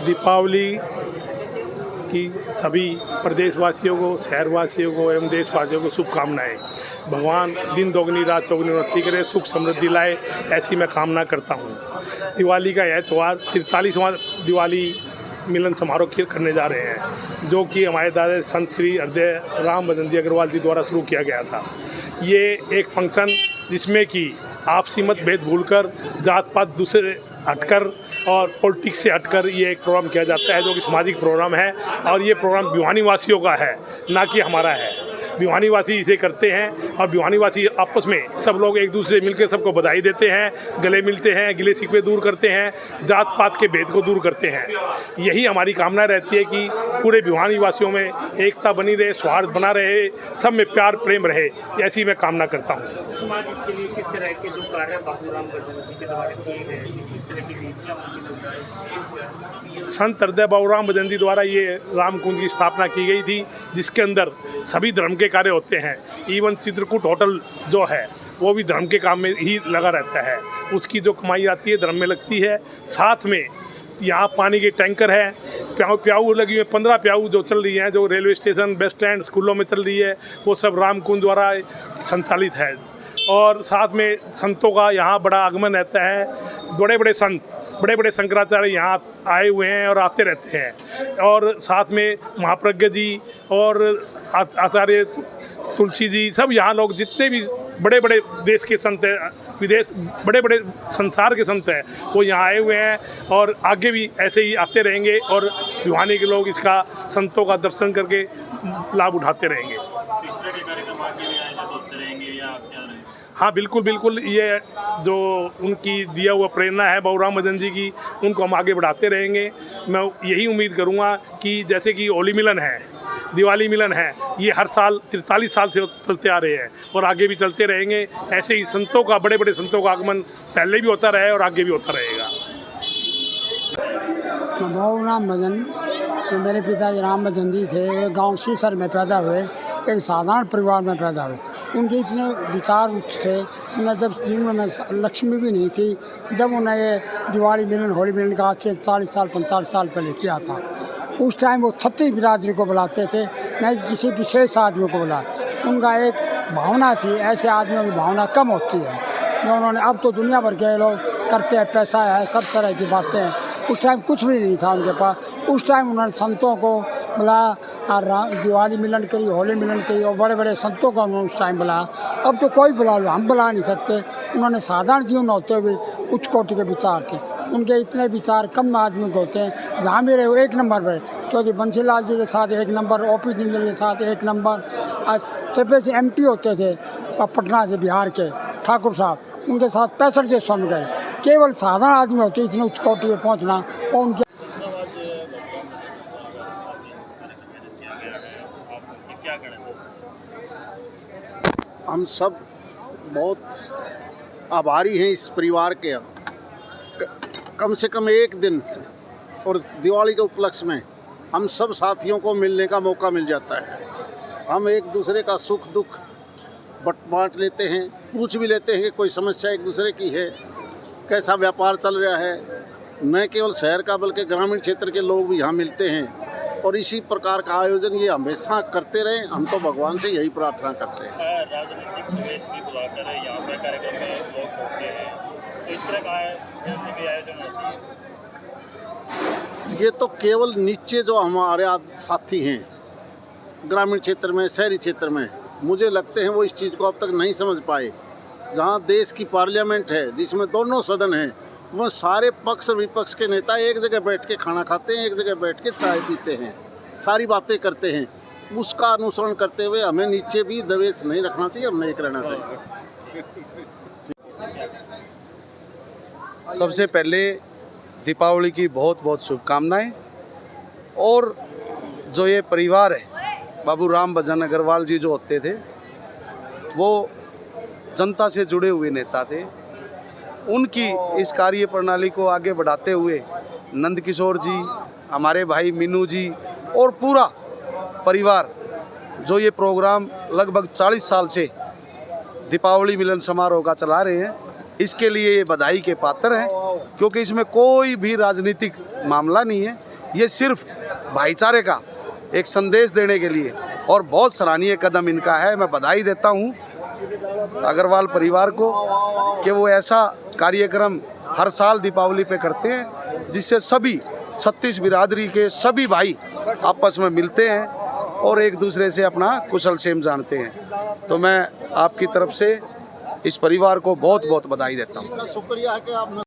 दीपावली की सभी प्रदेशवासियों को, शहरवासियों को एवं देशवासियों को शुभकामनाएं। भगवान दिन दोगुनी रात चौगुनी उन्नति करे, सुख समृद्धि लाए, ऐसी मैं कामना करता हूँ। दिवाली का यह त्यौहार 43वां दिवाली मिलन समारोह करने जा रहे हैं, जो कि हमारे दादा संत श्री हृदय राम भजन जी अग्रवाल जी द्वारा शुरू किया गया था। ये एक फंक्शन जिसमें कि आपसी मतभेद भूलकर, जात पात दूसरे हटकर और पॉलिटिक्स से हटकर ये एक प्रोग्राम किया जाता है, जो कि सामाजिक प्रोग्राम है। और ये प्रोग्राम भिवानी वासियों का है, ना कि हमारा है। भिवानी वासी इसे करते हैं और भिवानी वासी आपस में सब लोग एक दूसरे मिलकर सबको बधाई देते हैं, गले मिलते हैं, गिले शिकवे दूर करते हैं, जात पात के भेद को दूर करते हैं। यही हमारी कामना रहती है कि पूरे भिवानी वासियों में एकता बनी रहे, सौहार्द बना रहे, सब में प्यार प्रेम रहे, ऐसी मैं कामना करता हूँ। समाज के लिए किस तरह के जो कार्य बाबू राम भजन जी के द्वारा किए गए, किस तरह की नीतियाँ संत हृदय बाबू राम भजन जी द्वारा ये राम कुंज की स्थापना की गई थी, जिसके अंदर सभी धर्म के कार्य होते हैं। इवन चित्रकूट होटल जो है वो भी धर्म के काम में ही लगा रहता है। उसकी जो कमाई आती है धर्म में लगती है। साथ में यहाँ पानी के टैंकर है, प्याऊ लगी हुई 15 प्याऊ जो चल रही हैं, जो रेलवे स्टेशन, बस स्टैंड, स्कूलों में चल रही है, वो सब राम कुंज द्वारा संचालित है। और साथ में संतों का यहाँ बड़ा आगमन रहता है। बड़े बड़े संत, बड़े बड़े शंकराचार्य यहाँ आए हुए हैं और आते रहते हैं। और साथ में महाप्रज्ञ जी और आचार्य तुलसी जी, सब यहाँ लोग जितने भी बड़े बड़े देश के संत हैं, विदेश बड़े बड़े संसार के संत हैं, वो यहाँ आए हुए हैं और आगे भी ऐसे ही आते रहेंगे। और भिवानी के लोग इसका, संतों का दर्शन करके लाभ उठाते रहेंगे। हाँ बिल्कुल बिल्कुल, ये जो उनकी दिया हुआ प्रेरणा है बाबू राम भजन जी की, उनको हम आगे बढ़ाते रहेंगे। मैं यही उम्मीद करूँगा कि जैसे कि होली मिलन है, दिवाली मिलन है, ये हर साल 43 साल से चलते आ रहे हैं और आगे भी चलते रहेंगे। ऐसे ही संतों का, बड़े बड़े संतों का आगमन पहले भी होता रहा है और आगे भी होता रहेगा। बाबू राम भजन, मेरे पिताजी राम भजन जी थे, वे गाँव सीसर में पैदा हुए, एक साधारण परिवार में पैदा हुए। उनके इतने विचार उच्च थे। उन्हें जब जीवन में लक्ष्मी भी नहीं थी, जब उन्हें ये दिवाली मिलन, होली मिलन का आज से 40 साल 45 साल पहले किया था, उस टाइम वो 36 बिरादरी को बुलाते थे, नहीं किसी विशेष आदमी को बुलाए। उनका एक भावना थी, ऐसे आदमियों की भावना कम होती है जो उन्होंने, अब तो दुनिया भर के लोग करते हैं, पैसा है, सब तरह की बातें हैं। उस टाइम कुछ भी नहीं था उनके पास। उस टाइम उन्होंने संतों को बुलाया, दिवाली मिलन करी, होली मिलन करी, और बड़े बड़े संतों को उन्होंने उस टाइम बुलाया। अब तो कोई बुला लो, हम बुला नहीं सकते। उन्होंने साधारण जीवन होते हुए उच्च कोटि के विचार थे। उनके इतने विचार कम आदमी को होते हैं। जहाँ भी रहे एक नंबर पर, चौधरी बंसीलाल जी के साथ एक नंबर, OP जिंदल के साथ एक नंबर। आज से MP होते थे पटना से, बिहार के ठाकुर साहब, उनके साथ 65 देशों में गए। केवल साधारण आदमी होते इतने उच्च कोटि में पहुँचना। और उनके हम सब बहुत आभारी हैं इस परिवार के। कम से कम एक दिन और दिवाली के उपलक्ष्य में हम सब साथियों को मिलने का मौका मिल जाता है। हम एक दूसरे का सुख दुख बांट लेते हैं, पूछ भी लेते हैं कि कोई समस्या एक दूसरे की है, कैसा व्यापार चल रहा है। न केवल शहर का बल्कि ग्रामीण क्षेत्र के लोग भी यहाँ मिलते हैं और इसी प्रकार का आयोजन ये हमेशा करते रहें। हम तो भगवान से यही प्रार्थना करते हैं। राजनीतिक प्रवेश भी बुलाकर यहाँ पे कार्यक्रम में लोग पहुँचते हैं, तो इस तरह का आयोजन होती है। ये तो केवल नीचे जो हमारे साथी हैं ग्रामीण क्षेत्र में, शहरी क्षेत्र में, मुझे लगते हैं वो इस चीज़ को अब तक नहीं समझ पाए। जहाँ देश की पार्लियामेंट है, जिसमें दोनों सदन हैं, वो सारे पक्ष और विपक्ष के नेता एक जगह बैठ के खाना खाते हैं, एक जगह बैठ के चाय पीते हैं, सारी बातें करते हैं। उसका अनुसरण करते हुए हमें नीचे भी दवेश नहीं रखना चाहिए, हमें एक रहना चाहिए। सबसे पहले दीपावली की बहुत बहुत शुभकामनाएं। और जो ये परिवार है, बाबू राम भजन अग्रवाल जी जो होते थे, वो जनता से जुड़े हुए नेता थे। उनकी इस कार्य प्रणाली को आगे बढ़ाते हुए नंद किशोर जी, हमारे भाई मीनू जी और पूरा परिवार जो ये प्रोग्राम लगभग 40 साल से दीपावली मिलन समारोह का चला रहे हैं, इसके लिए ये बधाई के पात्र हैं, क्योंकि इसमें कोई भी राजनीतिक मामला नहीं है। ये सिर्फ भाईचारे का एक संदेश देने के लिए, और बहुत सराहनीय कदम इनका है। मैं बधाई देता हूँ अग्रवाल परिवार को कि वो ऐसा कार्यक्रम हर साल दीपावली पे करते हैं, जिससे सभी 36 बिरादरी के सभी भाई आपस में मिलते हैं और एक दूसरे से अपना कुशल क्षेम जानते हैं। तो मैं आपकी तरफ से इस परिवार को बहुत बहुत बधाई देता हूँ। इसका शुक्रिया है कि आपने